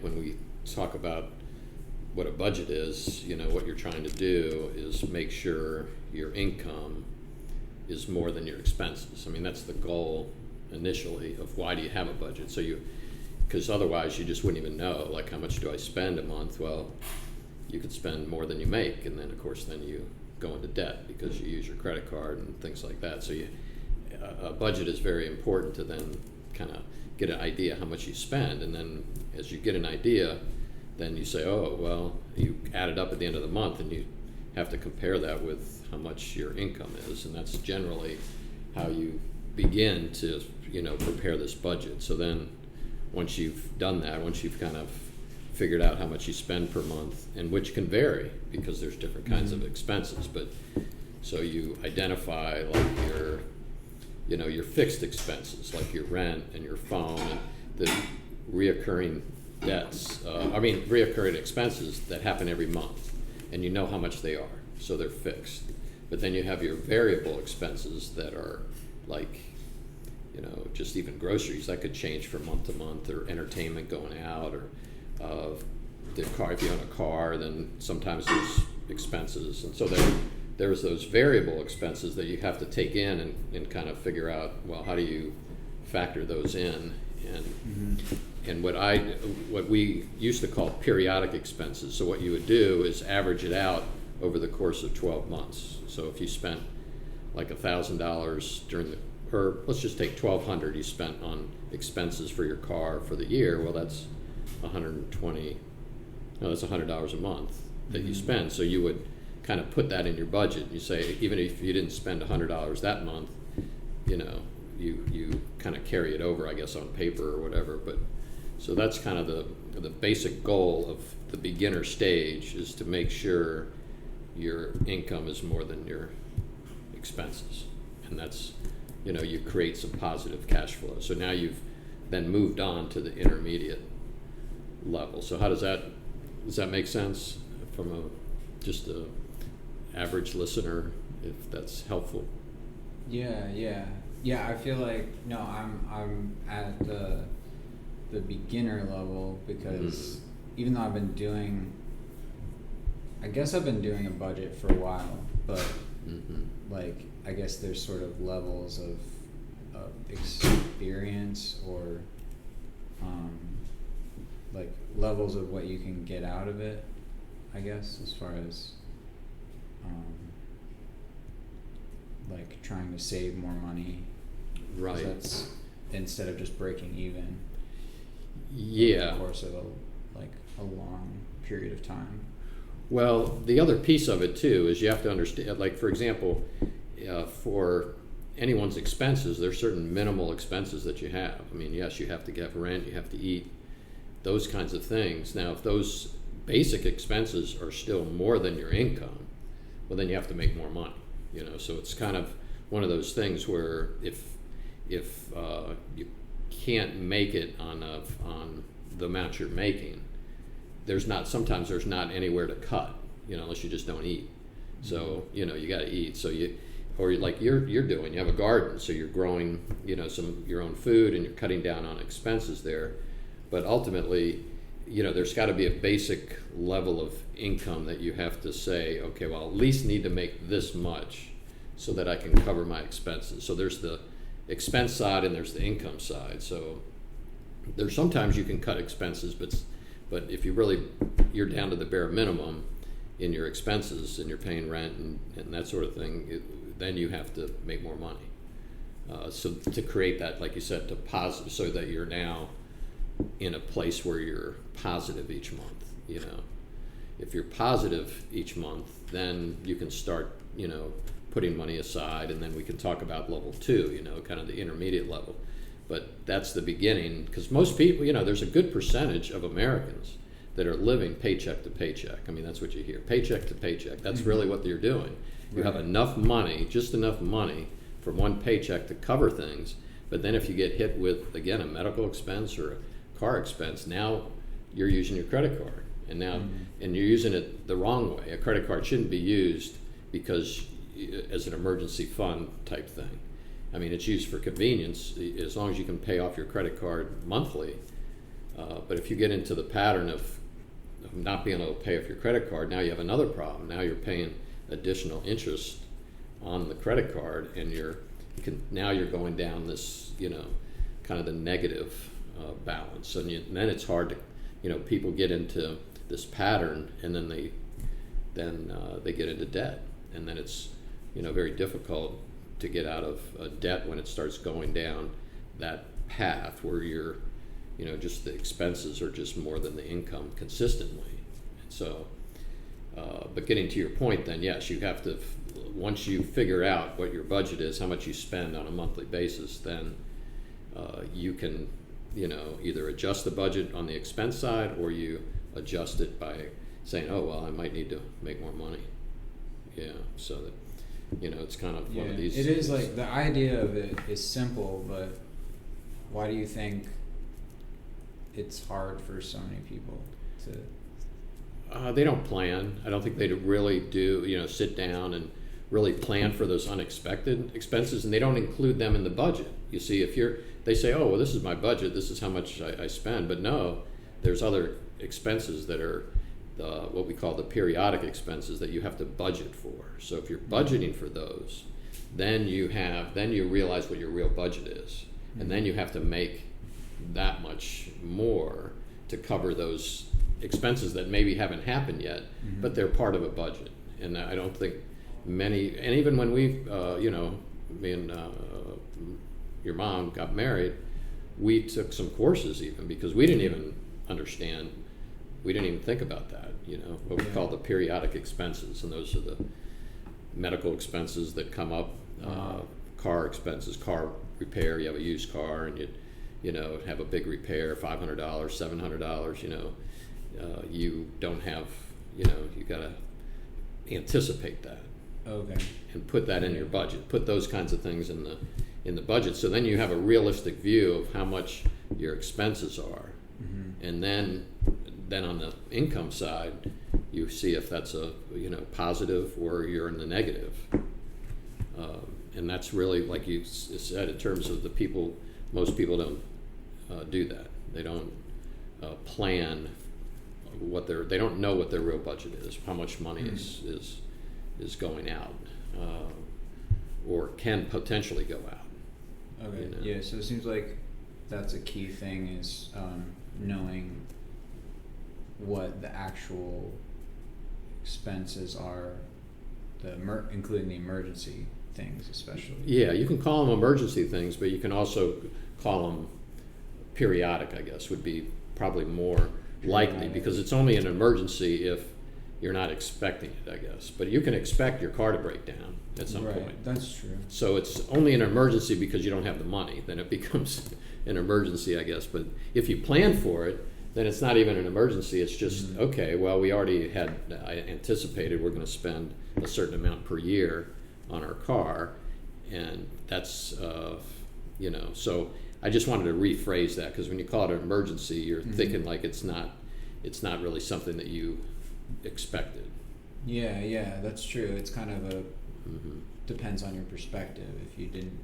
When we talk about what a budget is, what you're trying to do is make sure your income is more than your expenses. I mean, that's the goal initially of why do you have a budget. Because otherwise you just wouldn't even know, like, how much do I spend a month? Well, you could spend more than you make, and then of course then you go into debt because you use your credit card and things like that. So a budget is very important to then kind of get an idea how much you spend, and then as you get an idea, then you say, oh, well, you add it up at the end of the month, and you have to compare that with how much your income is, and that's generally how you begin to, prepare this budget. So then once you've done that, once you've kind of figured out how much you spend per month, and which can vary because there's different kinds of expenses, but so you identify like your fixed expenses, like your rent and your phone and the reoccurring reoccurring expenses that happen every month, and you know how much they are, so they're fixed. But then you have your variable expenses that are like, just even groceries that could change from month to month, or entertainment going out, or the car. If you own a car, then sometimes there's expenses, and so there's those variable expenses that you have to take in and kind of figure out, well, how do you factor those in? And what we used to call periodic expenses. So what you would do is average it out over the course of 12 months. So if you spent like $1,000 or let's just take $1,200 you spent on expenses for your car for the year, well, that's that's $100 a month that you spend. So you would kind of put that in your budget. You say, even if you didn't spend $100 that month, you kind of carry it over, I guess, on paper or whatever. But so that's kind of the basic goal of the beginner stage, is to make sure your income is more than your expenses, and that's you create some positive cash flow. So now you've then moved on to the intermediate level. So how does that make sense from just a average listener, if that's helpful? Yeah. I feel like I'm at the beginner level, because even though I've been doing a budget for a while, but like, I guess there's sort of levels of experience, or like levels of what you can get out of it, I guess, as far as like trying to save more money, right? That's instead of just breaking even. Yeah. Over the course of a long period of time. Well, the other piece of it too is you have to understand, like, for example, for anyone's expenses, there's certain minimal expenses that you have. I mean, yes, you have to have rent, you have to eat, those kinds of things. Now, if those basic expenses are still more than your income, well, then you have to make more money. So it's kind of one of those things where if you can't make it on the amount you're making, sometimes there's not anywhere to cut, unless you just don't eat. So you got to eat. So or like you're doing, you have a garden, so you're growing some your own food, and you're cutting down on expenses there. But ultimately, there's got to be a basic level of income that you have to say, okay, well, at least need to make this much so that I can cover my expenses. So there's the expense side and there's the income side. So there's sometimes you can cut expenses, but if you're down to the bare minimum in your expenses, and you're paying rent and that sort of thing, then you have to make more money. So to create that, like you said, to positive, so that you're now in a place where you're positive each month. If you're positive each month, then you can start, putting money aside, and then we can talk about level 2, kind of the intermediate level. But that's the beginning, because most people, there's a good percentage of Americans that are living paycheck to paycheck. I mean, that's what you hear, paycheck to paycheck. That's really what you're doing. You have enough money, just enough money from one paycheck to cover things. But then if you get hit with, again, a medical expense or a car expense, now you're using your credit card. And now, and you're using it the wrong way. A credit card shouldn't be used because as an emergency fund type thing. I mean, it's used for convenience. As long as you can pay off your credit card monthly, But if you get into the pattern of not being able to pay off your credit card, now you have another problem. Now you're paying additional interest on the credit card, and now you're going down this, kind of the negative balance. And then it's hard to, people get into this pattern, and then they get into debt, and then it's, very difficult to get out of debt when it starts going down that path where you're, just the expenses are just more than the income consistently. So, but getting to your point, then yes, you have to, once you figure out what your budget is, how much you spend on a monthly basis, then you can, either adjust the budget on the expense side, or you adjust it by saying, oh, well, I might need to make more money. Yeah, so that, it's kind of one of these. It is like, the idea of it is simple, but why do you think it's hard for so many people to? They don't plan. I don't think they really do, sit down and really plan for those unexpected expenses, and they don't include them in the budget. You see, they say, oh, well, this is my budget, this is how much I spend, but no, there's other expenses that are what we call the periodic expenses that you have to budget for. So if you're budgeting for those, then you realize what your real budget is, and then you have to make that much more to cover those expenses that maybe haven't happened yet, but they're part of a budget. And I don't think many, and even when we, me and your mom got married, we took some courses even, because we didn't even understand, we didn't even think about that, what we call the periodic expenses, and those are the medical expenses that come up, car expenses, car repair. You have a used car and you have a big repair, $500, $700, you don't have, you got to anticipate that. Okay. And put that in your budget. Put those kinds of things in the budget. So then you have a realistic view of how much your expenses are, and then on the income side, you see if that's a positive or you're in the negative. And that's really, like you said, in terms of the people. Most people don't do that. They don't plan they don't know what their real budget is, how much money is going out, or can potentially go out. Okay. Yeah. So it seems like that's a key thing, is knowing what the actual expenses are, including the emergency things, especially. Yeah, you can call them emergency things, but you can also call them periodic, I guess, would be probably more likely, because it's only an emergency if you're not expecting it, I guess. But you can expect your car to break down at some point. That's true. So it's only an emergency because you don't have the money. Then it becomes an emergency, I guess. But if you plan for it, then it's not even an emergency. It's just, okay, well, we already I anticipated we're going to spend a certain amount per year on our car, and that's, so I just wanted to rephrase that, because when you call it an emergency, you're thinking like it's not really something that you expected. Yeah, that's true. It's kind of depends on your perspective. If you didn't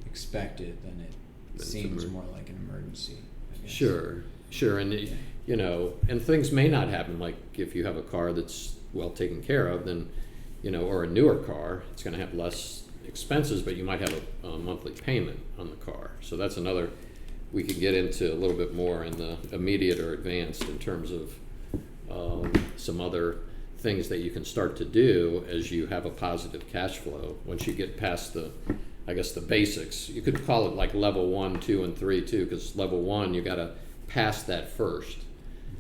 expect it, then it seems more like an emergency, I guess. Sure, and and things may not happen. Like if you have a car that's well taken care of, then or a newer car, it's going to have less expenses, but you might have a monthly payment on the car. So that's another, we could get into a little bit more in the immediate or advanced in terms of some other things that you can start to do as you have a positive cash flow. Once you get past the basics, you could call it like level 1, 2, and 3 too, because level 1, you got to pass that first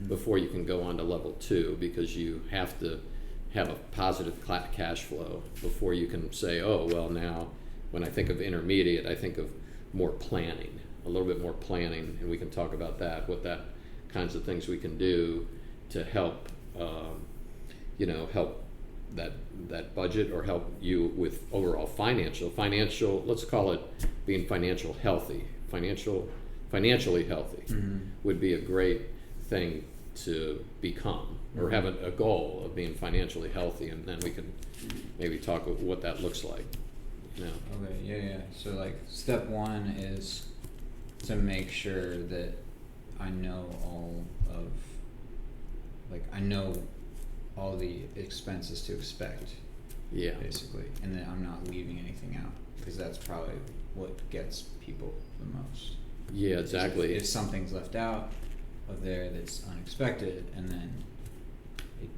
before you can go on to level 2, because you have to have a positive cash flow before you can say, oh, well, now when I think of intermediate, I think of more planning, a little bit more planning, and we can talk about that, what that kinds of things we can do to help, help that budget, or help you with overall financial, let's call it being financially healthy would be a great thing to become, or have a goal of being financially healthy, and then we can maybe talk about what that looks like. Okay, yeah. So like step 1 is to make sure that I know all of, like, I know all the expenses to expect, Yeah. basically, and then I'm not leaving anything out, because that's probably what gets people the most. Yeah, exactly. If something's left out of there that's unexpected, and then it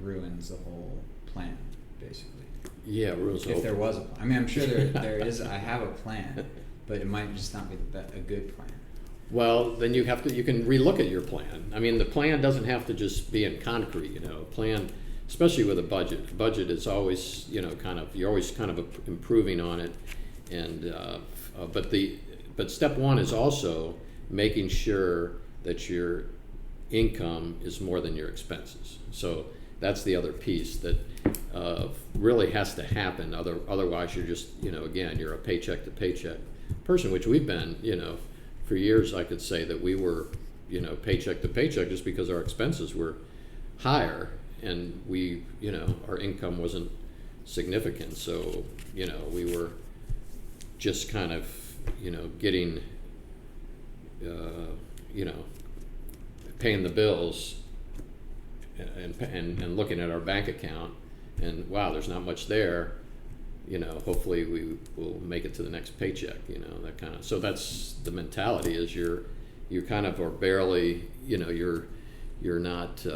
ruins the whole plan, basically. Yeah, rules. If there was a plan. I mean, I'm sure there is. I have a plan, but it might just not be a good plan. Well, then you can relook at your plan. I mean, the plan doesn't have to just be in concrete, you know. A plan, especially with a budget. A budget is always, you know, you're always kind of improving on it, and but step one is also making sure that your income is more than your expenses. So that's the other piece that really has to happen. Otherwise, you're just, you know, again, you're a paycheck to paycheck person, which we've been, you know, for years. I could say that we were, you know, paycheck to paycheck just because our expenses were higher and we, you know, our income wasn't significant. So, you know, we were just kind of, you know, getting, you know, paying the bills and looking at our bank account and wow, there's not much there, you know, hopefully we will make it to the next paycheck, you know, that kind of. So that's the mentality, is you kind of are barely, you know, you're not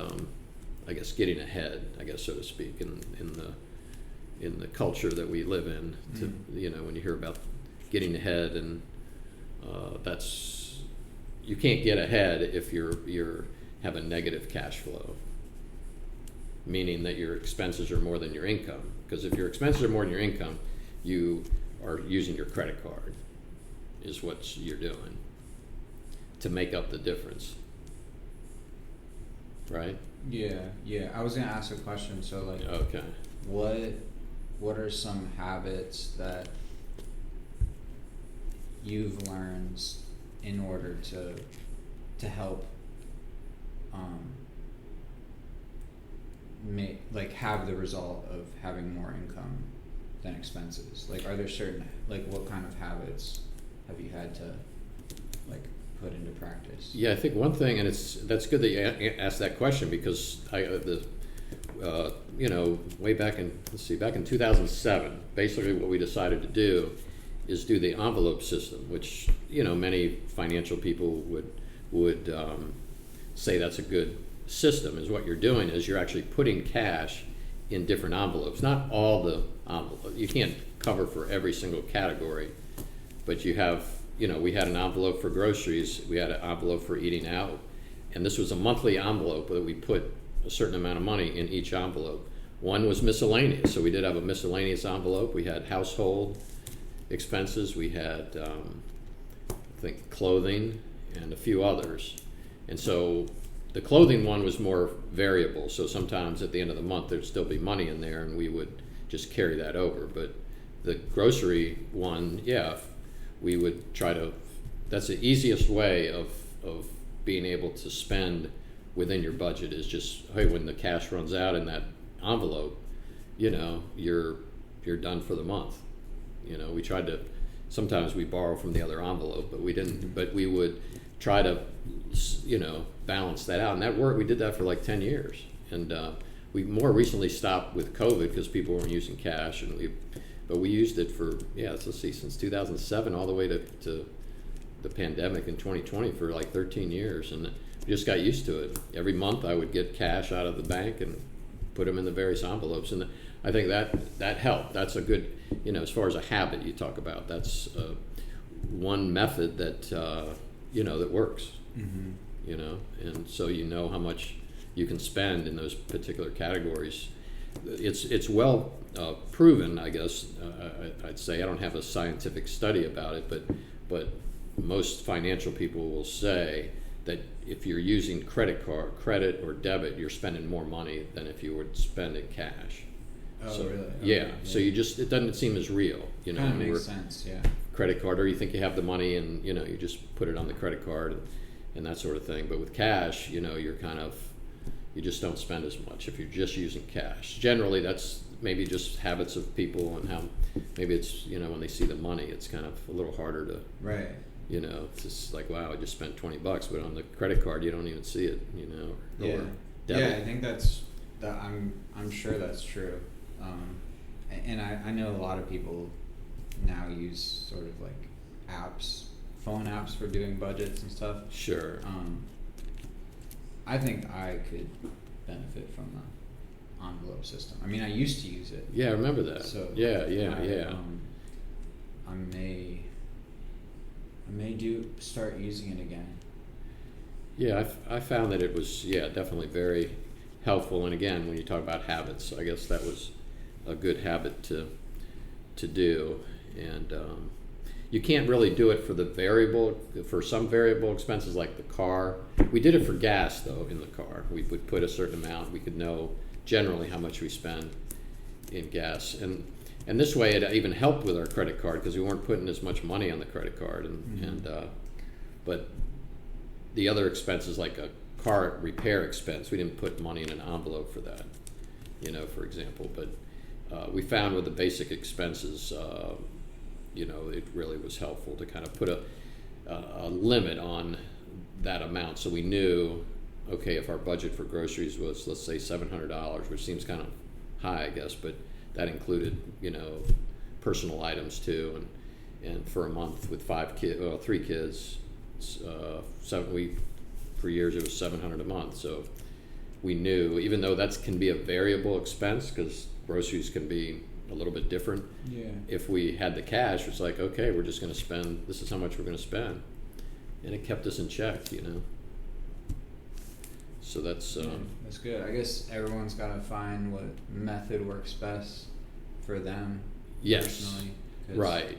I guess getting ahead, I guess, so to speak, in the culture that we live in. To, you know, when you hear about getting ahead, and that's, you can't get ahead if you're have a negative cash flow, meaning that your expenses are more than your income. Because if your expenses are more than your income, you are using your credit card, is what you're doing to make up the difference, right? Yeah. I was gonna ask a question. So, like, Okay. what are some habits that you've learned in order to help have the result of having more income than expenses? Like, are there certain, like, what kind of habits have you had to, like, put into practice? Yeah, I think one thing, and that's good that you asked that question, because you know, way back in 2007, basically what we decided to do is do the envelope system, which, you know, many financial people would say that's a good system. Is what you're doing is you're actually putting cash in different envelopes. Not all the envelopes. You can't cover for every single category, but you have, you know, we had an envelope for groceries, we had an envelope for eating out, and this was a monthly envelope that we put a certain amount of money in each envelope. One was miscellaneous, so we did have a miscellaneous envelope. We had household expenses, we had I think clothing and a few others. And so the clothing one was more variable, so sometimes at the end of the month there'd still be money in there and we would just carry that over. But the grocery one, yeah, we would try to, that's the easiest way of being able to spend within your budget, is just, hey, when the cash runs out in that envelope, you know, you're done for the month. You know, we tried to, sometimes we borrow from the other envelope, but we didn't, but we would try to, you know, balance that out. And that worked. We did that for like 10 years. And we more recently stopped with COVID because people weren't using cash, but we used it for, let's see, since 2007 all the way to the pandemic in 2020 for like 13 years. And we just got used to it. Every month I would get cash out of the bank and put them in the various envelopes. And I think that helped. That's a good, you know, as far as a habit you talk about, that's one method that, you know, that works. Mm-hmm. You know, and so you know how much you can spend in those particular categories. It's well proven, I guess. I'd say, I don't have a scientific study about it, but most financial people will say that if you're using credit or debit, you're spending more money than if you were spending cash. Oh, so, really? Okay. Yeah. So it doesn't seem as real, you know. Kind of makes sense, yeah. Credit card, or you think you have the money and, you know, you just put it on the credit card and that sort of thing. But with cash, you know, you just don't spend as much if you're just using cash. Generally, that's maybe just habits of people and how maybe it's, you know, when they see the money, it's kind of a little harder to. Right. You know, it's just like, wow, I just spent $20, but on the credit card you don't even see it. You know, Yeah, or yeah. debit. I think that. I'm sure that's true. And I know a lot of people now use sort of like apps, phone apps for doing budgets and stuff. Sure. I think I could benefit from the envelope system. I mean, I used to use it. Yeah, I remember that. So yeah. I may start using it again. Yeah, I found that it was, definitely very helpful. And again, when you talk about habits, I guess that was a good habit to do. And you can't really do it for some variable expenses like the car. We did it for gas, though, in the car. We would put a certain amount. We could know generally how much we spend in gas. And this way it even helped with our credit card because we weren't putting as much money on the credit card. But the other expenses like a car repair expense, we didn't put money in an envelope for that, you know, for example. But we found with the basic expenses, you know, it really was helpful to kind of put a limit on that amount, so we knew, okay, if our budget for groceries was, let's say, $700, which seems kind of high, I guess, but that included, you know, personal items too, and for a month with 3 kids, for years it was $700 a month. So we knew, even though that can be a variable expense because groceries can be a little bit different. Yeah. If we had the cash, it's like, okay, we're just going to spend. This is how much we're going to spend, and it kept us in check, you know. So that's good. I guess everyone's got to find what method works best for them. Yes. Personally.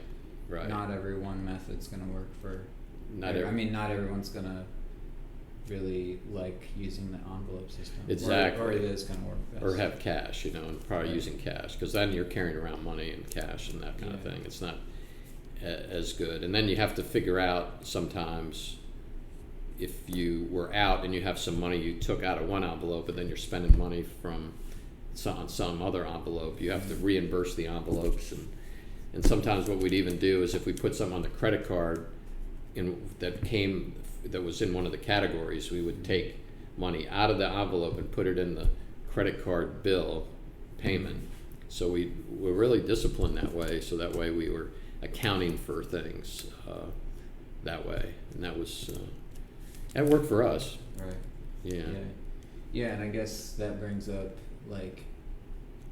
Right. Not every one method's going to work for. Not everyone's going to really like using the envelope system. Exactly. Or it is going to work best. Or have cash, you know, and probably using cash, because then you're carrying around money and cash and that kind of thing. It's not as good. And then you have to figure out sometimes if you were out and you have some money you took out of one envelope and then you're spending money on some other envelope, you have to reimburse the envelopes. And sometimes what we'd even do is if we put something on the credit card that was in one of the categories, we would take money out of the envelope and put it in the credit card bill payment. So we were really disciplined that way, so that way we were accounting for things that way, and that worked for us. Right. Yeah. And I guess that brings up like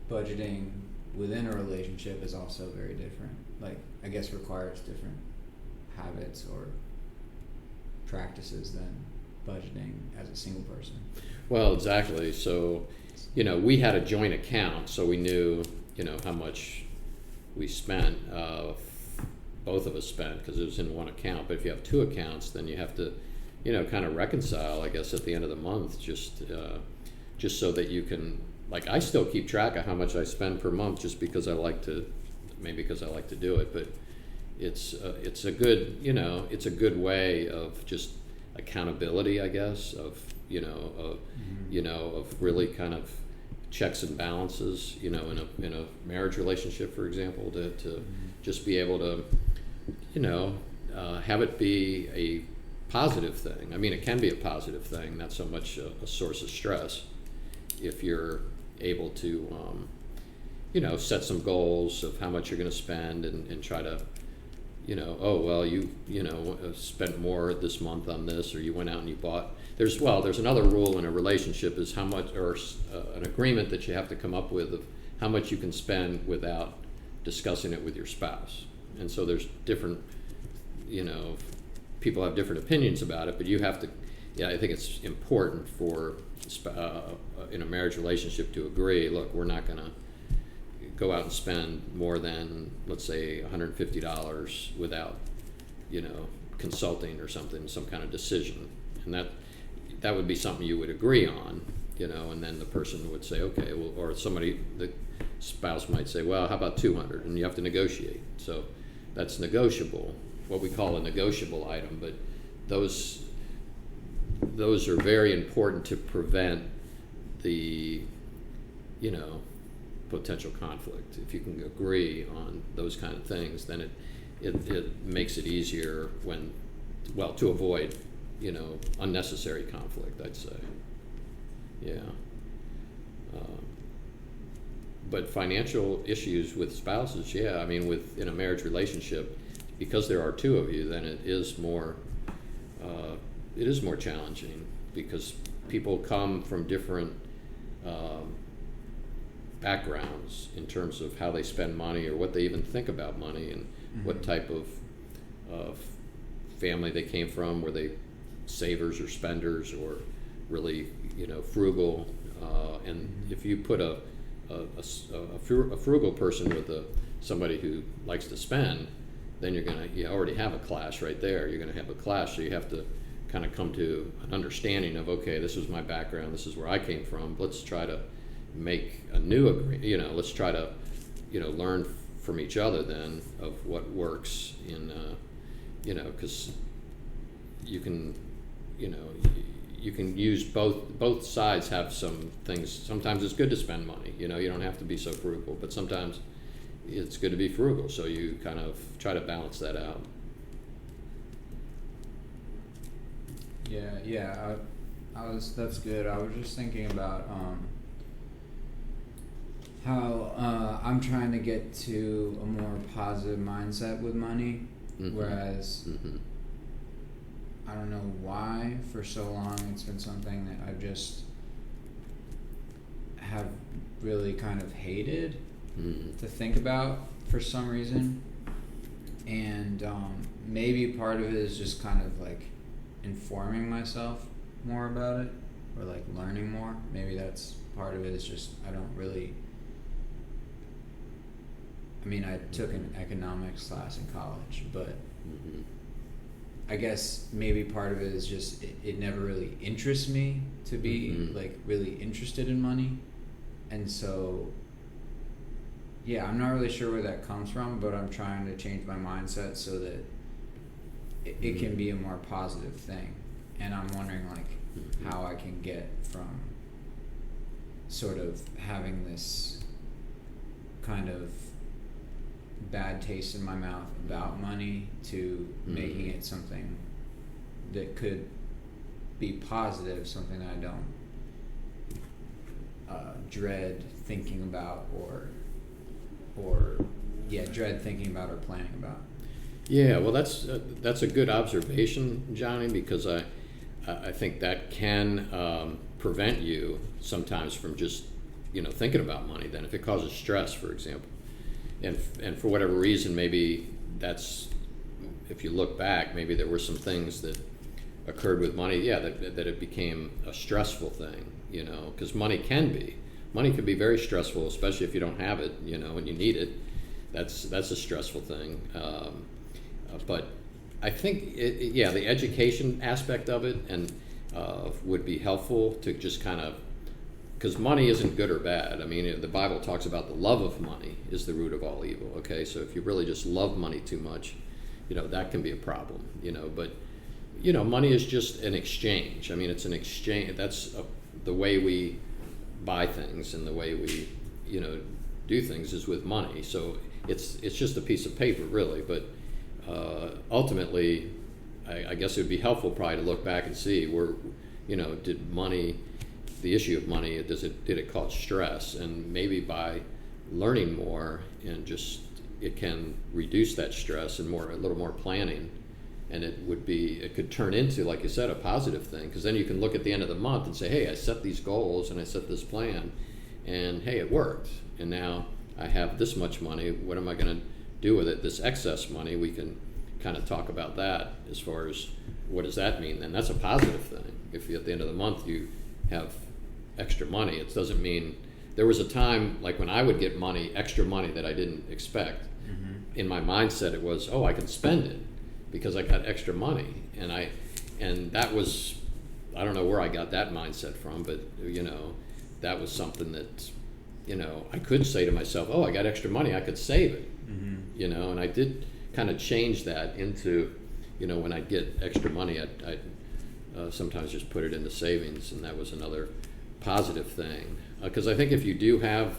budgeting within a relationship is also very different. Like, I guess requires different habits or practices than budgeting as a single person. Well, exactly. So, you know, we had a joint account, so we knew, you know, how much we spent. Both of us spent because it was in one account. But if you have 2 accounts, then you have to, you know, kind of reconcile, I guess, at the end of the month, just so that you can. Like, I still keep track of how much I spend per month, just because I like to, maybe because I like to do it. But it's a good, you know, it's a good way of just accountability, I guess, of, you know, of really kind of checks and balances, you know, in a marriage relationship, for example, to just be able to, you know, have it be a positive thing. I mean, it can be a positive thing, not so much a source of stress, if you're able to, you know, set some goals of how much you're going to spend and try to, you know, oh, well, you know, spent more this month on this, or you went out and you bought. There's another rule in a relationship is how much, or an agreement that you have to come up with of how much you can spend without discussing it with your spouse. And so there's different, you know, people have different opinions about it, but you have to, I think it's important for in a marriage relationship to agree, look, we're not going to go out and spend more than, let's say, $150 without, you know, consulting or something, some kind of decision. And that would be something you would agree on, you know, and then the person would say, okay, well, or the spouse might say, well, how about 200? And you have to negotiate. So that's negotiable, what we call a negotiable item, but those are very important to prevent the, you know, potential conflict. If you can agree on those kind of things, then it makes it easier when well, to avoid, unnecessary conflict, I'd say. Yeah. But financial issues with spouses, yeah, I mean, in a marriage relationship, because there are two of you, then it is more challenging, because people come from different backgrounds in terms of how they spend money, or what they even think about money, and what type of family they came from. Were they savers or spenders, or really, frugal? And if you put a frugal person with somebody who likes to spend, then you already have a clash right there. You're gonna have a clash, so you have to kind of come to an understanding of, okay, this is my background, this is where I came from. Let's try to make a new agreement. Let's try to learn from each other then of what works in because you can use both sides have some things. Sometimes it's good to spend money. You don't have to be so frugal, but sometimes it's good to be frugal. So you kind of try to balance that out. Yeah. That's good. I was just thinking about how I'm trying to get to a more positive mindset with money, whereas I don't know why for so long it's been something that I just have really kind of hated to think about for some reason. And maybe part of it is just kind of like informing myself more about it, or like learning more. Maybe that's part of it. Is just I don't really. I mean, I took an economics class in college, but I guess maybe part of it is just it never really interests me to be like really interested in money. And so yeah, I'm not really sure where that comes from, but I'm trying to change my mindset so that it can be a more positive thing. And I'm wondering like how I can get from sort of having this kind of bad taste in my mouth about money to making it something that could be positive, something that I don't dread thinking about or dread thinking about or planning about. Yeah, well, that's a good observation, Johnny, because I think that can prevent you sometimes from just thinking about money. Then, if it causes stress, for example, and for whatever reason, maybe that's, if you look back, maybe there were some things that occurred with money, that it became a stressful thing, because money can be very stressful, especially if you don't have it, and you need it. That's a stressful thing. But I think the education aspect of it and would be helpful to just kind of, because money isn't good or bad. I mean, the Bible talks about the love of money is the root of all evil. Okay, so if you really just love money too much, that can be a problem. But money is just an exchange. I mean, it's an exchange. That's the way we buy things and the way we do things is with money. So it's just a piece of paper, really. But ultimately, I guess it would be helpful probably to look back and see where, did money, the issue of money, did it cause stress? And maybe by learning more and just it can reduce that stress and a little more planning, and it could turn into, like you said, a positive thing, because then you can look at the end of the month and say, hey, I set these goals and I set this plan, and hey, it worked, and now I have this much money. What am I going to do with it? This excess money, we can kind of talk about that as far as what does that mean. And that's a positive thing. If at the end of the month you have extra money, it doesn't mean, there was a time like when I would get extra money that I didn't expect. In my mindset it was, oh, I can spend it because I got extra money, and that was, I don't know where I got that mindset from, but that was something that I could say to myself, oh, I got extra money, I could save it. And I did kind of change that into, when I get extra money, I'd sometimes just put it into savings, and that was another positive thing. Because I think if you do have,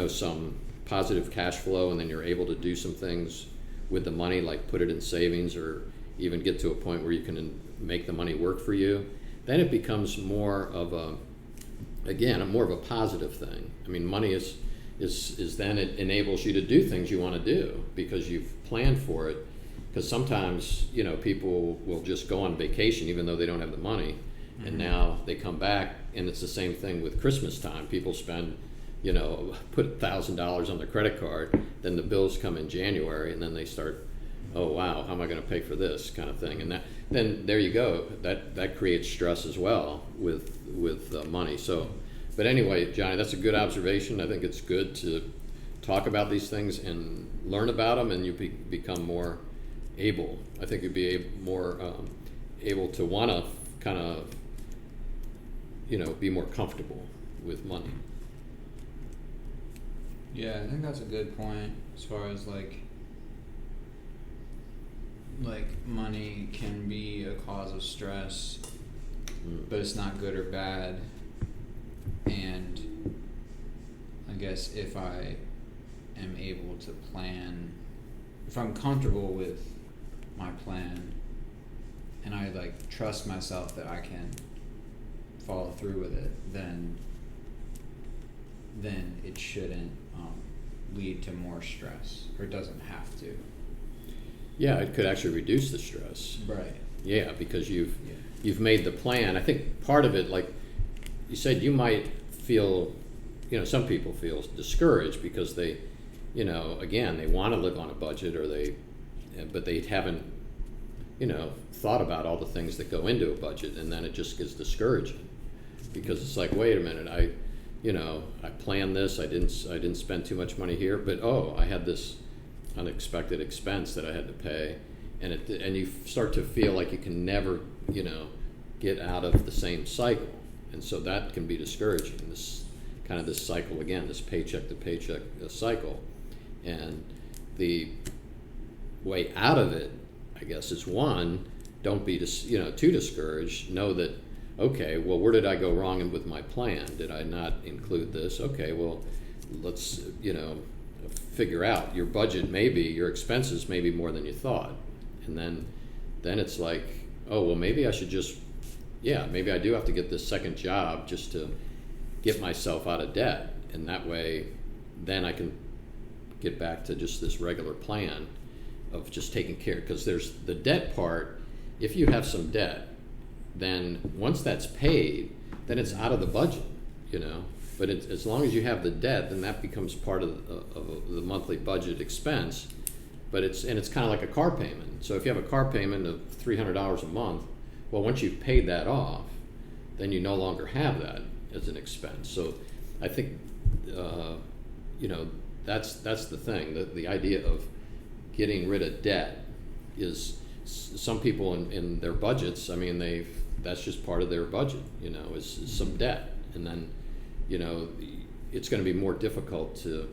some positive cash flow, and then you're able to do some things with the money, like put it in savings or even get to a point where you can make the money work for you, then it becomes more of a positive thing. I mean, money is then it enables you to do things you want to do because you've planned for it. Because sometimes, people will just go on vacation even though they don't have the money, and now they come back, and it's the same thing with Christmas time. People spend, put $1,000 on their credit card, then the bills come in January, and then they start, oh wow, how am I going to pay for this kind of thing? And then there you go. That creates stress as well with money. So, but anyway, Johnny, that's a good observation. I think it's good to talk about these things and learn about them, and you become more able. I think you'd be more able to want to kind of, be more comfortable with money. Yeah, I think that's a good point as far as like money can be a cause of stress, but it's not good or bad. And I guess if I am able to plan, if I'm comfortable with my plan and I trust myself that I can follow through with it, then it shouldn't lead to more stress, or it doesn't have to. Yeah, it could actually reduce the stress. Right. Yeah, because you've made the plan. I think part of it, like you said, you might feel, some people feel discouraged because they, again, they want to live on a budget, but they haven't, thought about all the things that go into a budget, and then it just gets discouraging because it's like, wait a minute, I planned this, I didn't spend too much money here, but I had this unexpected expense that I had to pay, and you start to feel like you can never, get out of the same cycle, and so that can be discouraging. This cycle again, this paycheck to paycheck cycle, and the way out of it, I guess, is one, don't be too discouraged. Know that, okay, well, where did I go wrong with my plan? Did I not include this? Okay, well, let's figure out your budget. Maybe your expenses may be more than you thought, and then it's like, oh well, maybe I should just maybe I do have to get this second job just to get myself out of debt, and that way then I can get back to just this regular plan of just taking care, because there's the debt part. If you have some debt, then once that's paid, then it's out of the budget, but as long as you have the debt, then that becomes part of the monthly budget expense. But it's kind of like a car payment. So if you have a car payment of $300 a month, well, once you've paid that off, then you no longer have that as an expense. So I think that's the thing. The idea of getting rid of debt is, some people in their budgets, I mean, that's just part of their budget, is some debt, and then it's going to be more difficult to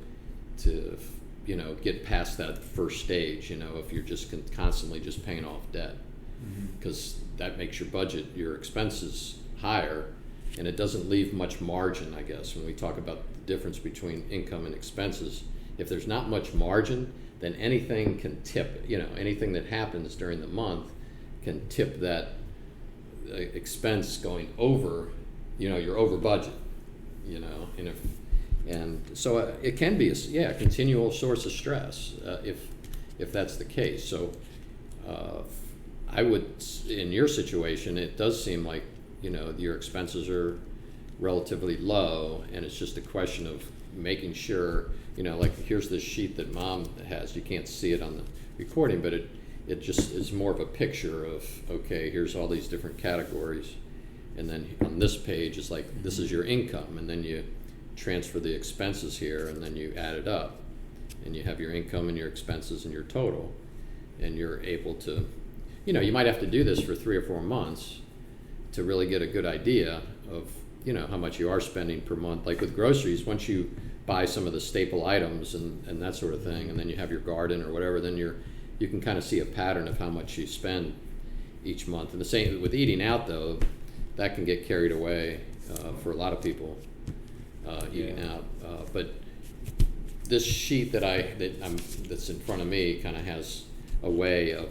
get past that first stage, if you're just constantly just paying off debt, because that makes your budget, your expenses higher, and it doesn't leave much margin, I guess. When we talk about the difference between income and expenses, if there's not much margin, then anything can tip, anything that happens during the month can tip that expense going over, you're over budget, and so it can be a continual source of stress if that's the case. So I would, in your situation, it does seem like your expenses are relatively low, and it's just a question of making sure, like here's this sheet that Mom has. You can't see it on the recording, but it just is more of a picture of, okay, here's all these different categories, and then on this page it's like, this is your income, and then you transfer the expenses here, and then you add it up, and you have your income and your expenses and your total, and you're able to, you might have to do this for 3 or 4 months to really get a good idea of how much you are spending per month. Like with groceries, once you buy some of the staple items and that sort of thing, and then you have your garden or whatever, then you can kind of see a pattern of how much you spend each month. And the same with eating out, though, that can get carried away for a lot of people, eating out. But this sheet that's in front of me kind of has a way of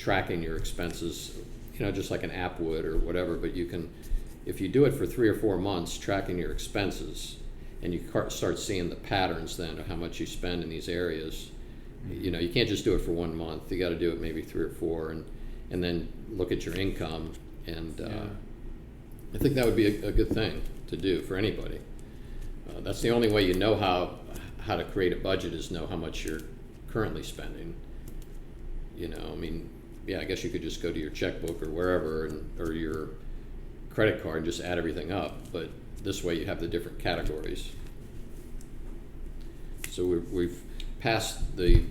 tracking your expenses, just like an app would or whatever. But you can, if you do it for 3 or 4 months, tracking your expenses, and you start seeing the patterns then of how much you spend in these areas. You can't just do it for 1 month. You got to do it maybe 3 or 4, and then look at your income. And I think that would be a good thing to do for anybody. That's the only way you know how to create a budget, is know how much you're currently spending. I guess you could just go to your checkbook or wherever, or your credit card and just add everything up. But this way you have the different categories. So we've passed the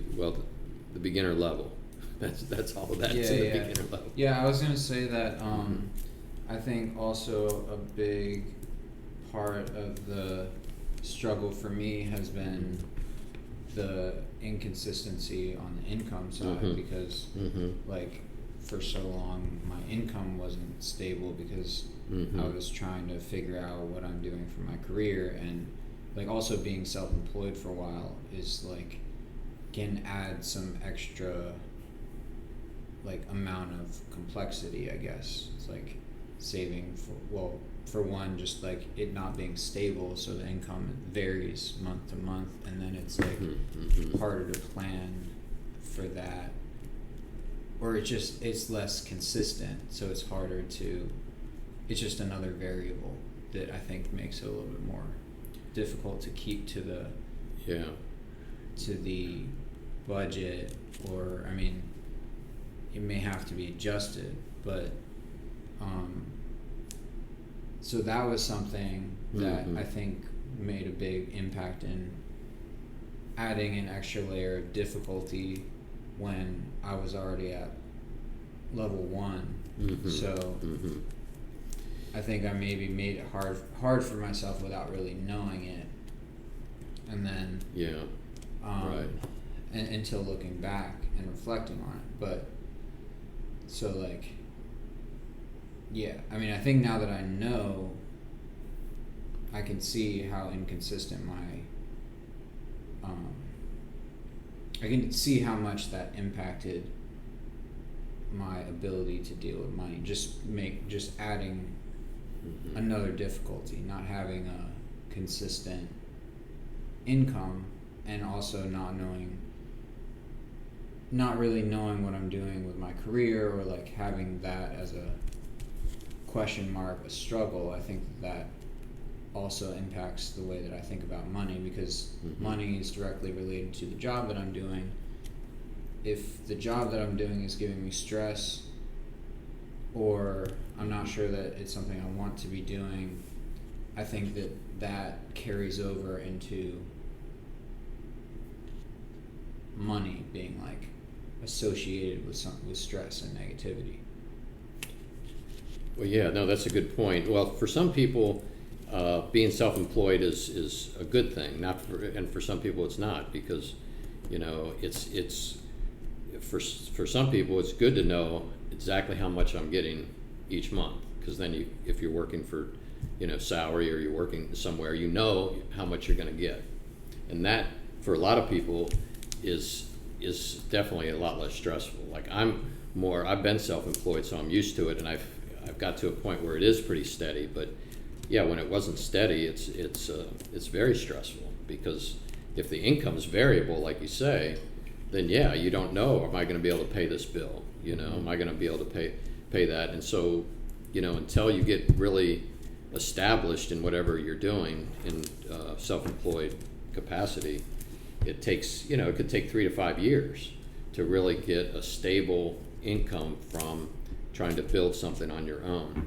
beginner level. That's all of that. Yeah, the beginner level. Yeah, I was gonna say that. I think also a big part of the struggle for me has been the inconsistency on the income side, because like for so long my income wasn't stable because I was trying to figure out what I'm doing for my career, and like also being self-employed for a while is like can add some extra like amount of complexity, I guess. It's like saving for one, just like it not being stable, so the income varies month to month, and then it's like harder to plan for that, or it's less consistent, so it's harder to, it's just another variable that I think makes it a little bit more difficult to keep to the budget, or I mean it may have to be adjusted, but so that was something that I think made a big impact in adding an extra layer of difficulty when I was already at level 1. So I think I maybe made it hard for myself without really knowing it, and then right. And until looking back and reflecting on it. But so like, yeah, I mean, I think now that I know, I can see how inconsistent I can see how much that impacted my ability to deal with money. Just adding another difficulty, not having a consistent income, and also not really knowing what I'm doing with my career, or like having that as a question mark, a struggle. I think that also impacts the way that I think about money, because money is directly related to the job that I'm doing. If the job that I'm doing is giving me stress, or I'm not sure that it's something I want to be doing, I think that carries over into money being like associated with stress and negativity. Well, yeah, no, that's a good point. Well, for some people, being self-employed is a good thing. And for some people, it's not, because it's for some people, it's good to know exactly how much I'm getting each month, because then if you're working for salary, or you're working somewhere, how much you're going to get, and that for a lot of people is definitely a lot less stressful. Like I've been self-employed, so I'm used to it, and I've got to a point where it is pretty steady. But yeah, when it wasn't steady, it's very stressful, because if the income's variable, like you say, then yeah, you don't know, am I going to be able to pay this bill? Am I going to be able to pay that? And so, until you get really established in whatever you're doing in self-employed capacity, it takes, it could take 3 to 5 years to really get a stable income from trying to build something on your own.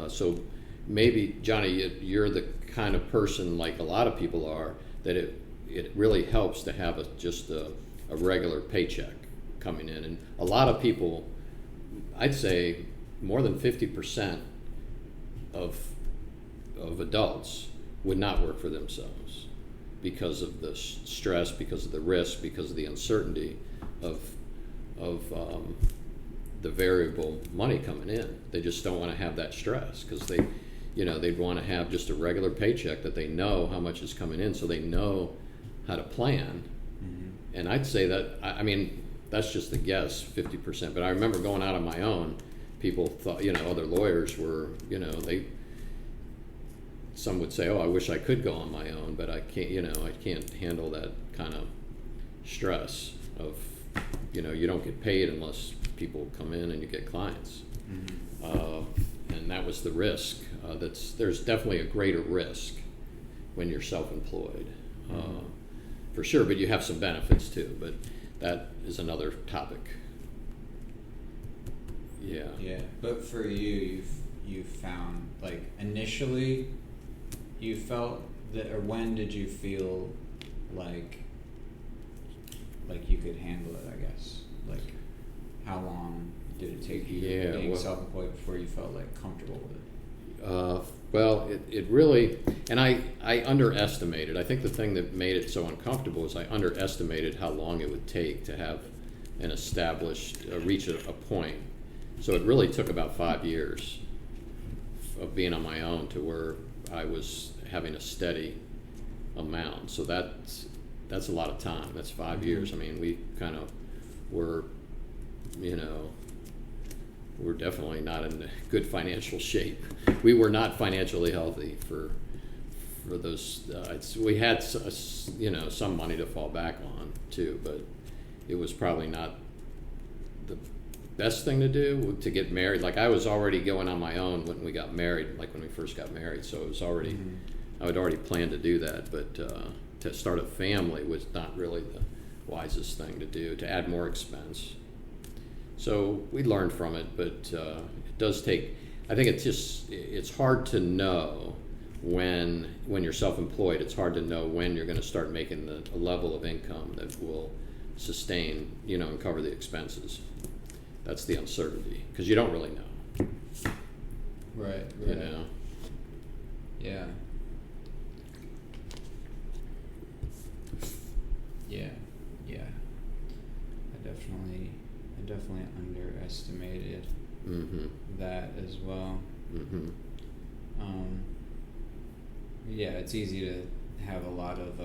So maybe, Johnny, you're the kind of person, like a lot of people are, that it really helps to have just a regular paycheck coming in. And a lot of people, I'd say more than 50% of adults would not work for themselves because of the stress, because of the risk, because of the uncertainty of the variable money coming in. They just don't want to have that stress, because they'd want to have just a regular paycheck that they know how much is coming in, so they know how to plan. And I'd say that, I mean, that's just a guess, 50%. But I remember going out on my own. People thought, other lawyers were, some would say, "Oh, I wish I could go on my own, but I can't. I can't handle that kind of stress of, you don't get paid unless people come in and you get clients." And that was the risk. There's definitely a greater risk when you're self-employed, for sure. But you have some benefits too. But that is another topic. Yeah. Yeah, but for you, you've found, like, initially, you felt that, or when did you feel like you could handle it? I guess, like, how long did it take you being self-employed before you felt like comfortable with it? Well, it really, and I underestimated. I think the thing that made it so uncomfortable is I underestimated how long it would take to have an established, reach a point. So it really took about 5 years of being on my own to where I was having a steady amount. So that's a lot of time. That's 5 years. I mean, we kind of were, we're definitely not in good financial shape. We were not financially healthy for those. We had some money to fall back on too, but it was probably not the best thing to do to get married. Like, I was already going on my own when we got married, like when we first got married. So it was already, I had already planned to do that, but to start a family was not really the wisest thing to do, to add more expense. So we learned from it, but it does take, I think it's hard to know when you're self-employed. It's hard to know when you're going to start making a level of income that will sustain, and cover the expenses. That's the uncertainty, because you don't really know. Right. Yeah. I definitely underestimated that as well. Yeah, it's easy to have a lot of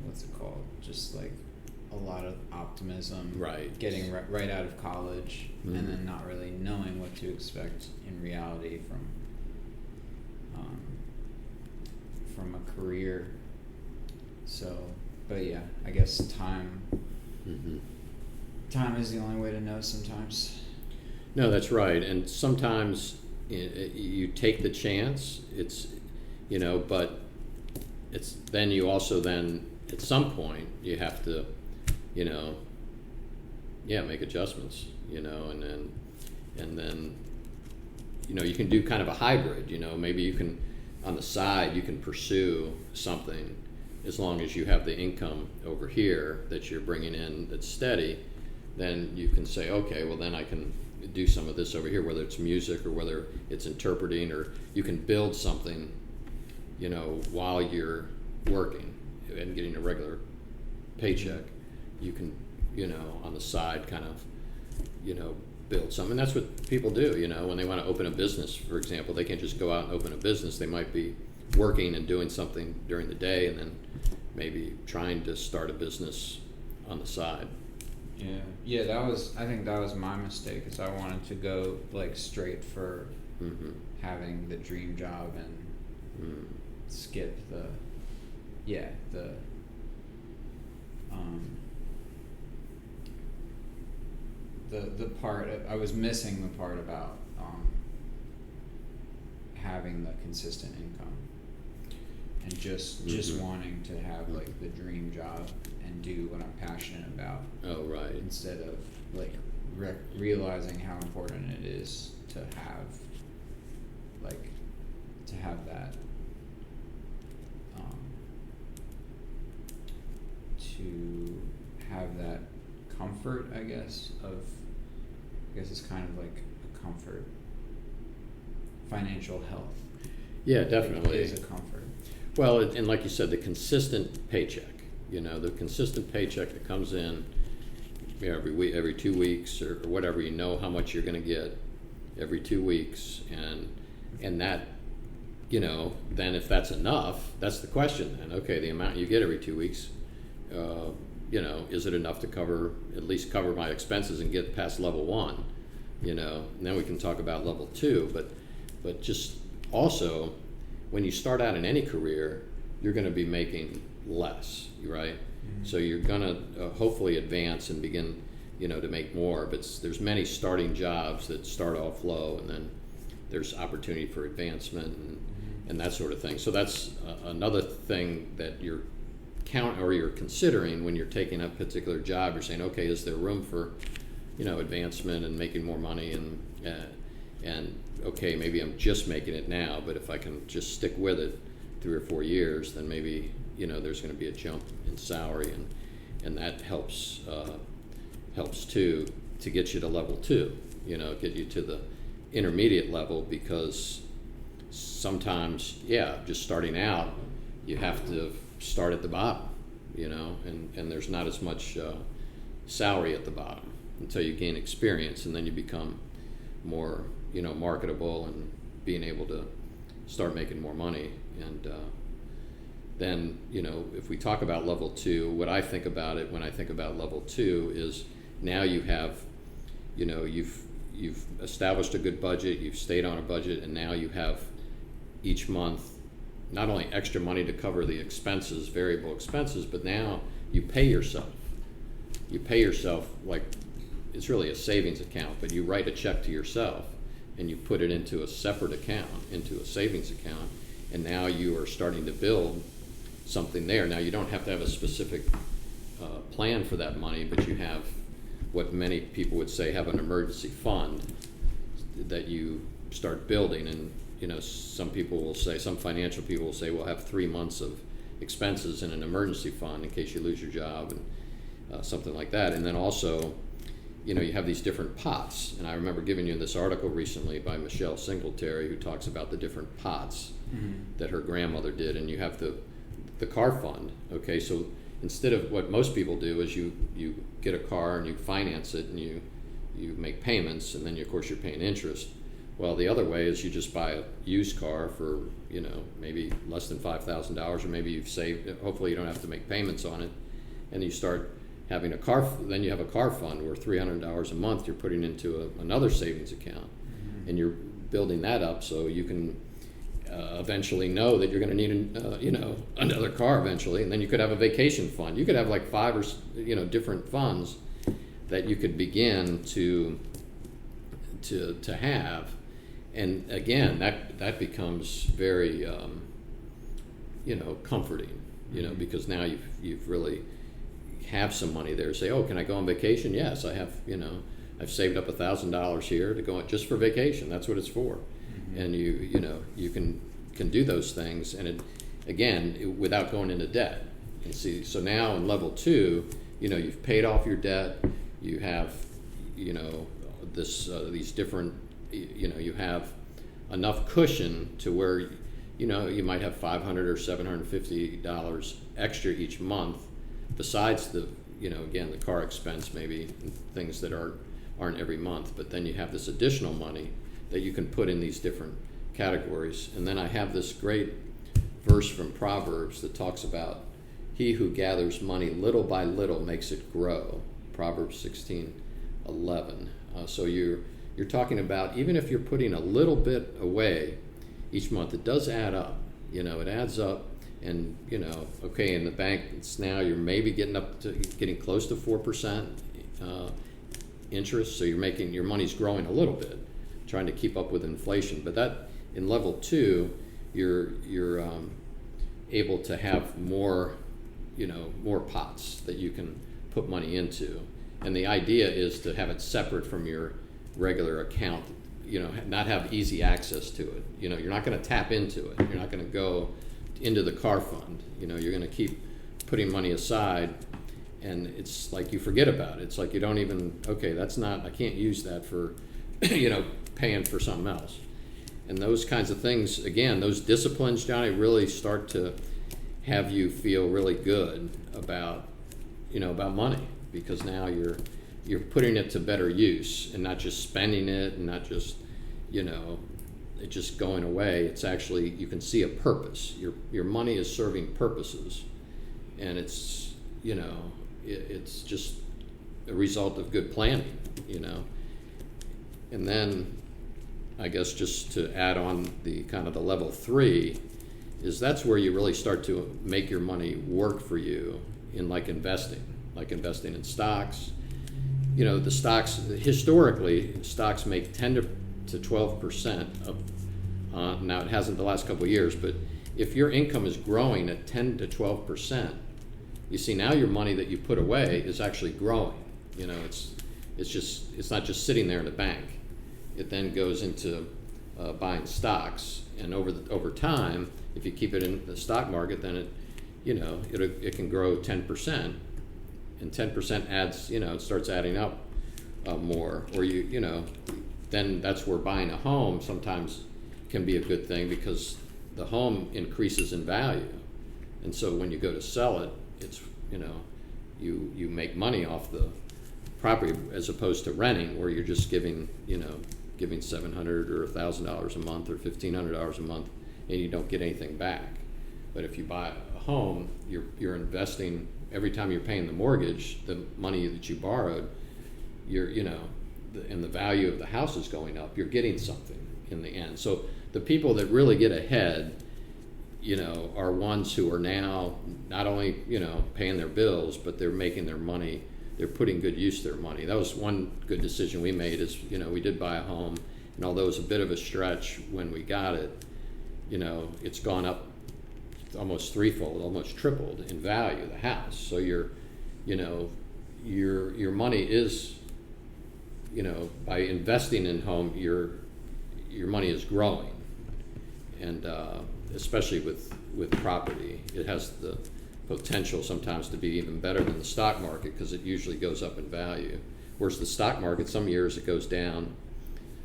what's it called? Just like a lot of optimism, right? Getting right out of college, and then not really knowing what to expect in reality from a career. So, but yeah, I guess time is the only way to know sometimes. No, that's right. And sometimes you take the chance. It's, but it's then you also then at some point you have to, make adjustments, and then you can do kind of a hybrid. Maybe you can, on the side, you can pursue something as long as you have the income over here that you're bringing in that's steady. Then you can say, okay, well then I can do some of this over here, whether it's music or whether it's interpreting, or you can build something, while you're working and getting a regular paycheck. You can, on the side kind of, build something. And that's what people do, when they want to open a business, for example. They can't just go out and open a business. They might be working and doing something during the day and then maybe trying to start a business on the side. Yeah, I think that was my mistake, is I wanted to go like straight for having the dream job and skip the part I was missing the part about having the consistent income and just wanting to have like the dream job and do what I'm passionate about. Oh, right. Instead of like realizing how important it is to have that to have that comfort, I guess it's kind of like a comfort. Financial health. Yeah, definitely. Is a comfort. Well, and like you said, the consistent paycheck. The consistent paycheck that comes in every week, every 2 weeks, or whatever. How much you're going to get every 2 weeks, and that then if that's enough, that's the question then. Okay, the amount you get every 2 weeks, is it enough to at least cover my expenses and get past level 1? And then we can talk about level 2. But just also, when you start out in any career, you're going to be making less, right? Mm-hmm. So you're going to hopefully advance and begin, to make more. But there's many starting jobs that start off low, and then there's opportunity for advancement and that sort of thing. So that's another thing that you're considering when you're taking a particular job. You're saying, okay, is there room for, advancement and making more money, and okay, maybe I'm just making it now, but if I can just stick with it 3 or 4 years, then maybe there's going to be a jump in salary, and that helps too, to get you to level 2, get you to the intermediate level, because sometimes, just starting out, you have to start at the bottom, and there's not as much salary at the bottom until you gain experience, and then you become more, marketable and being able to start making more money. And then, if we talk about level 2, what I think about it when I think about level 2 is now you have, you've established a good budget, you've stayed on a budget, and now you have each month not only extra money to cover the expenses, variable expenses, but now you pay yourself. You pay yourself like it's really a savings account, but you write a check to yourself and you put it into a separate account, into a savings account, and now you are starting to build something there. Now you don't have to have a specific plan for that money, but you have what many people would say have an emergency fund that you start building. And some people will say, some financial people will say, we'll have 3 months of expenses in an emergency fund in case you lose your job, and something like that. And then also, you have these different pots. And I remember giving you this article recently by Michelle Singletary, who talks about the different pots that her grandmother did. And you have the car fund. Okay, so instead of what most people do is you get a car and you finance it and you make payments, and then of course you're paying interest. Well, the other way is you just buy a used car for maybe less than $5,000, or maybe you've saved. Hopefully you don't have to make payments on it, and you start having a car. Then you have a car fund where $300 a month you're putting into another savings account, and you're building that up so you can eventually know that you're going to need another car eventually, and then you could have a vacation fund. You could have like 5 or different funds that you could begin to have. And again, that becomes very, comforting, because now you've really have some money there. Say, oh, can I go on vacation? Yes, I have. I've saved up $1,000 here to go just for vacation. That's what it's for. And you can do those things, and without going into debt. And see, so now in level 2, you've paid off your debt. You have, these different. You have enough cushion to where you might have $500 or $750 extra each month, besides the the car expense, maybe things that aren't every month. But then you have this additional money that you can put in these different categories. And then I have this great verse from Proverbs that talks about he who gathers money little by little makes it grow. Proverbs 16:11. So you're talking about, even if you're putting a little bit away each month, it does add up. It adds up, and okay, in the bank, it's now you're maybe getting close to 4% interest. So your money's growing a little bit, trying to keep up with inflation. But that in level 2, you're able to have more pots that you can put money into, and the idea is to have it separate from your regular account, not have easy access to it. You're not going to tap into it. You're not going to go into the car fund. You're going to keep putting money aside, and it's like you forget about it. It's like you don't even, I can't use that for, paying for something else. And those kinds of things, again, those disciplines, Johnny, really start to have you feel really good about money, because now you're putting it to better use and not just spending it, and not just it just going away. It's actually, you can see a purpose. Your money is serving purposes, and it's, you know, it's just a result of good planning, you know. And then I guess just to add on the kind of the level 3 is that's where you really start to make your money work for you in like investing in stocks. You know, the stocks, historically, stocks make 10 to 12% of, now it hasn't the last couple of years, but if your income is growing at 10 to 12%, you see now your money that you put away is actually growing. You know, it's not just sitting there in the bank. It then goes into buying stocks, and over time, if you keep it in the stock market, then it can grow 10%, and 10% adds, you know, it starts adding up more. Or then that's where buying a home sometimes can be a good thing, because the home increases in value, and so when you go to sell it, it's, you know, you make money off the property, as opposed to renting, where you're just giving $700 or $1,000 a month or $1,500 a month, and you don't get anything back. But if you buy a home, you're investing. Every time you're paying the mortgage, the money that you borrowed, and the value of the house is going up, you're getting something in the end. So the people that really get ahead, you know, are ones who are now not only, you know, paying their bills, but they're making their money. They're putting good use to their money. That was one good decision we made, is, you know, we did buy a home, and although it was a bit of a stretch when we got it, you know, it's gone up almost threefold, almost tripled in value, the house. So your money is, you know, by investing in home, your money is growing, and especially with property, it has the potential sometimes to be even better than the stock market, because it usually goes up in value. Whereas the stock market, some years it goes down,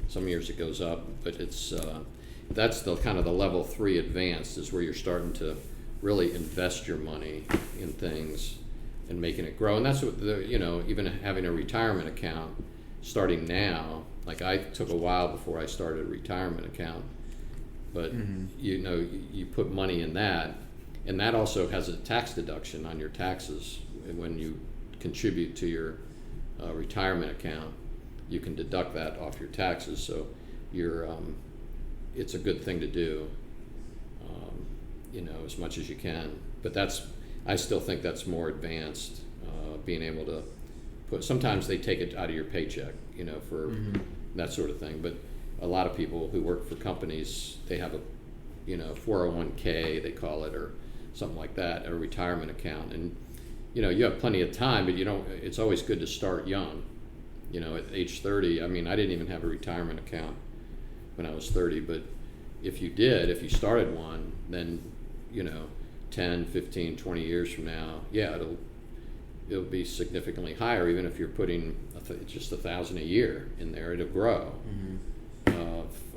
some years it goes up, but it's that's the kind of the level 3 advanced, is where you're starting to really invest your money in things and making it grow. And that's what even having a retirement account starting now, like I took a while before I started a retirement account, but you know, you put money in that, and that also has a tax deduction on your taxes. When you contribute to your retirement account, you can deduct that off your taxes. So it's a good thing to do, you know, as much as you can. But I still think that's more advanced, being able to put. Sometimes they take it out of your paycheck, you know, for that sort of thing. But a lot of people who work for companies, they have a, you know, 401k, they call it, or something like that, a retirement account. And, you know, you have plenty of time, but it's always good to start young. You know, at age 30, I mean, I didn't even have a retirement account when I was 30, but if you started one, then, you know, 10, 15, 20 years from now, yeah, it'll be significantly higher. Even if you're putting just $1,000 a year in there, it'll grow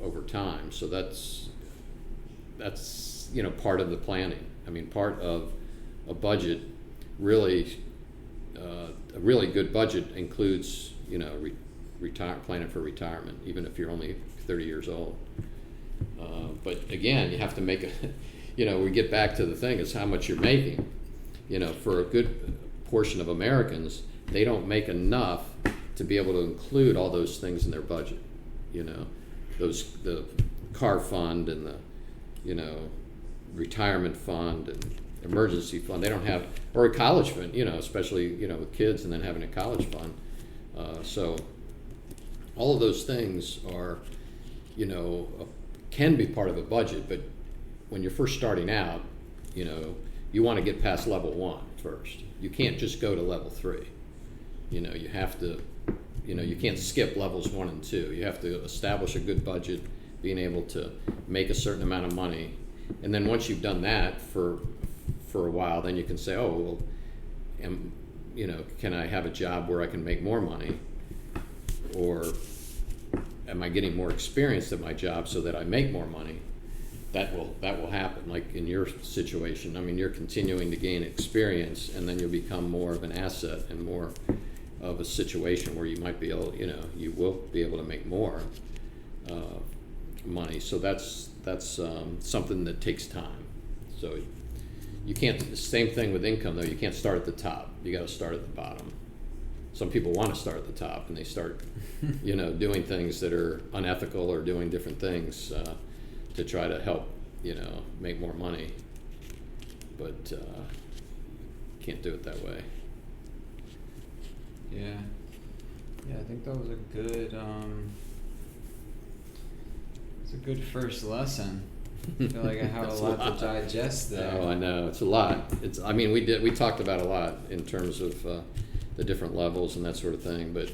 over time. So that's you know, part of the planning. I mean, part of a budget, really, a really good budget includes, you know, planning for retirement, even if you're only 30 years old. But again, you have to make you know, we get back to the thing, is how much you're making. You know, for a good portion of Americans, they don't make enough to be able to include all those things in their budget. You know, the car fund and the, you know, retirement fund and emergency fund. They don't have, or a college fund, you know, especially, you know, with kids, and then having a college fund. So all of those things are, you know, can be part of a budget, but when you're first starting out, you know, you want to get past level 1 first. You can't just go to level 3. You know, you have to, you know, you can't skip levels 1 and 2. You have to establish a good budget, being able to make a certain amount of money, and then once you've done that for a while, then you can say, oh, well, you know, can I have a job where I can make more money, or am I getting more experience at my job so that I make more money? That will happen. Like in your situation, I mean, you're continuing to gain experience, and then you'll become more of an asset and more of a situation where you might be able, you know, you will be able to make more money. So that's something that takes time. So you can't. Same thing with income though. You can't start at the top. You got to start at the bottom. Some people want to start at the top and they start, doing things that are unethical or doing different things to try to help, make more money. But can't do it that way. Yeah. Yeah, I think that was a good it's a good first lesson. I feel like I have a lot to digest there. Oh, I know, it's a lot. We talked about a lot in terms of the different levels and that sort of thing, but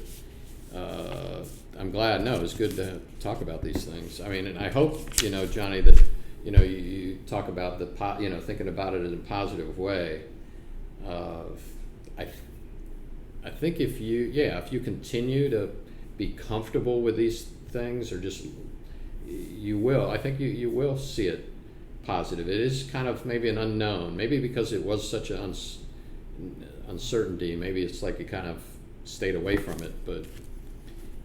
I'm glad. No, it's good to talk about these things. I mean, and I hope, Johnny, that you talk about thinking about it in a positive way. I think if you continue to be comfortable with these things, or just you will. I think you will see it positive. It is kind of maybe an unknown, maybe because it was such an uncertainty. Maybe it's like you kind of stayed away from it, but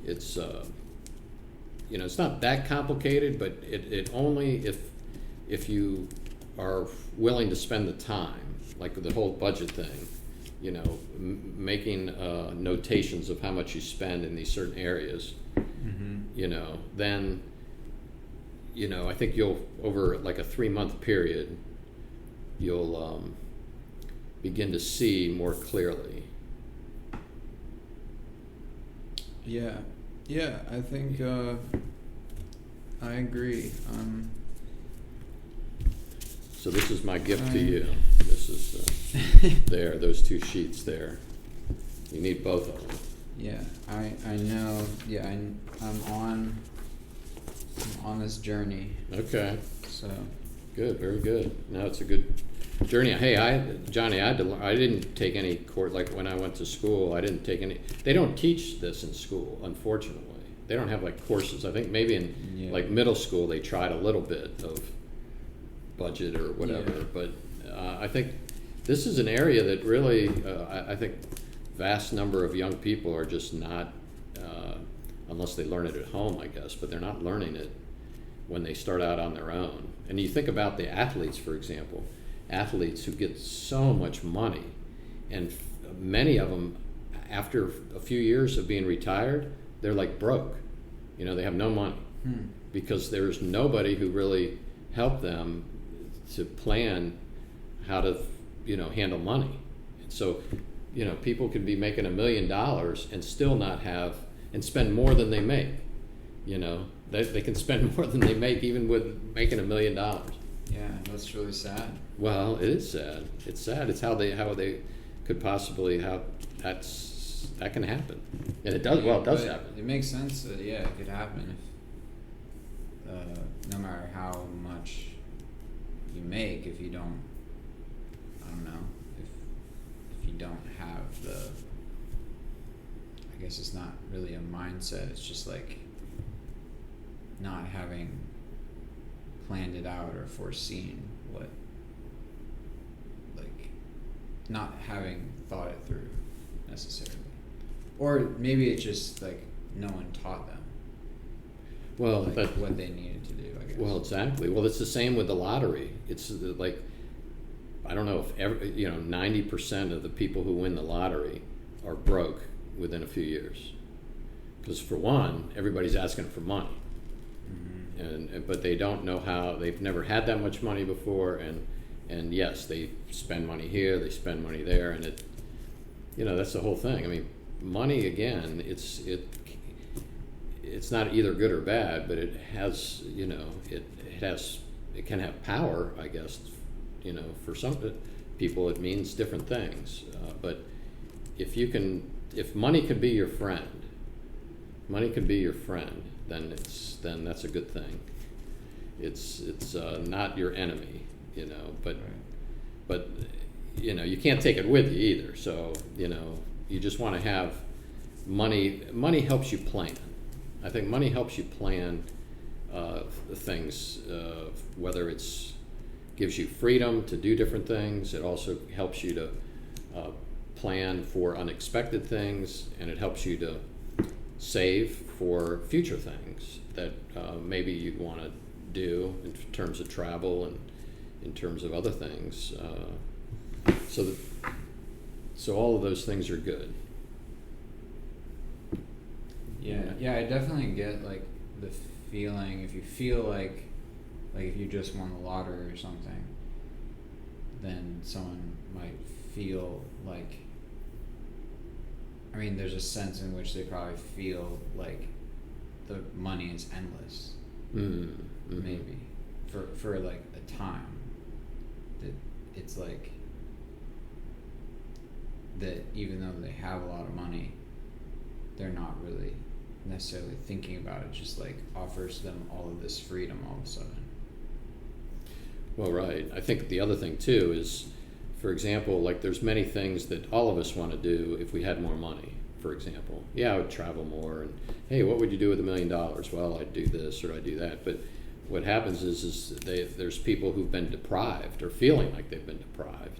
it's it's not that complicated. But it only if you are willing to spend the time, like with the whole budget thing, making notations of how much you spend in these certain areas, then I think you'll, over like a 3-month period, you'll begin to see more clearly. Yeah, I think I agree. So this is my gift to you. This is there, those 2 sheets there. You need both of them. Yeah, I know. Yeah, I'm on this journey. Okay. So good, very good. Now it's a good journey. Hey, Johnny, I didn't take any course, like when I went to school. I didn't take any. They don't teach this in school, unfortunately. They don't have like courses. I think maybe in like middle school they tried a little bit of budget or whatever, but I think this is an area that really I think vast number of young people are just not, unless they learn it at home, I guess, but they're not learning it when they start out on their own. And you think about the athletes, for example, athletes who get so much money, and many of them, after a few years of being retired, they're like broke. They have no money because there's nobody who really helped them to plan how to, handle money. And so, people could be making $1 million and still not have, and spend more than they make. They can spend more than they make even with making $1 million. Yeah, that's really sad. Well, it is sad. It's sad. It's how they could possibly that can happen, and it does. Yeah, well, it does happen. It makes sense that it could happen if no matter how much you make, if you don't, I don't know, if you don't have the, I guess it's not really a mindset, it's just like not having planned it out or foreseen what, like not having thought it through necessarily. Or maybe it's just like no one taught them what they needed to do, I guess. Well, exactly. Well, it's the same with the lottery. It's like, I don't know if 90% of the people who win the lottery are broke within a few years. Because for one, everybody's asking for money. But they don't know how. They've never had that much money before, and yes, they spend money here, they spend money there, and that's the whole thing. I mean, money, again, it's not either good or bad, but it has, it can have power, I guess. For some people it means different things, but if money can be your friend, then that's a good thing. It's not your enemy, but right. But you can't take it with you either. So you just want to have money. Money helps you plan. I think money helps you plan things, whether it's gives you freedom to do different things. It also helps you to plan for unexpected things, and it helps you to save for future things that maybe you'd want to do in terms of travel and in terms of other things. So all of those things are good. Yeah, I definitely get like the feeling, if you feel like if you just won the lottery or something, then someone might feel like, I mean, there's a sense in which they probably feel like the money is endless. Mm-hmm. Maybe for like a time, that it's like that even though they have a lot of money, they're not really necessarily thinking about it, just like offers them all of this freedom all of a sudden. Well, right. I think the other thing too is, for example, like there's many things that all of us want to do if we had more money. For example, I would travel more, and hey, what would you do with $1 million? Well, I'd do this or I'd do that. But what happens is there's people who've been deprived or feeling like they've been deprived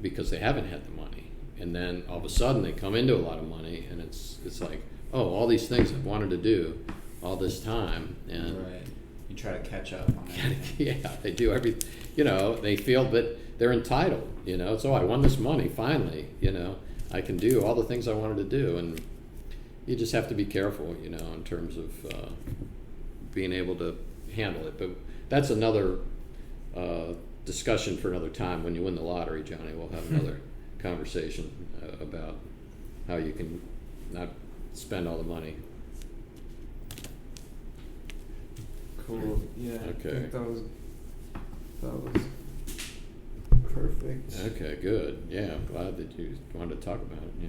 because they haven't had the money, and then all of a sudden they come into a lot of money, and it's like, oh, all these things I've wanted to do all this time, and right. You try to catch up on everything. yeah, they do everything. They feel that they're entitled. So I won this money finally. I can do all the things I wanted to do, and you just have to be careful, in terms of being able to handle it. But that's another discussion for another time. When you win the lottery, Johnny, we'll have another conversation about how you can not spend all the money. Cool. Yeah. Okay. I think that was perfect. Okay, good. Yeah, I'm glad that you wanted to talk about it. Yeah.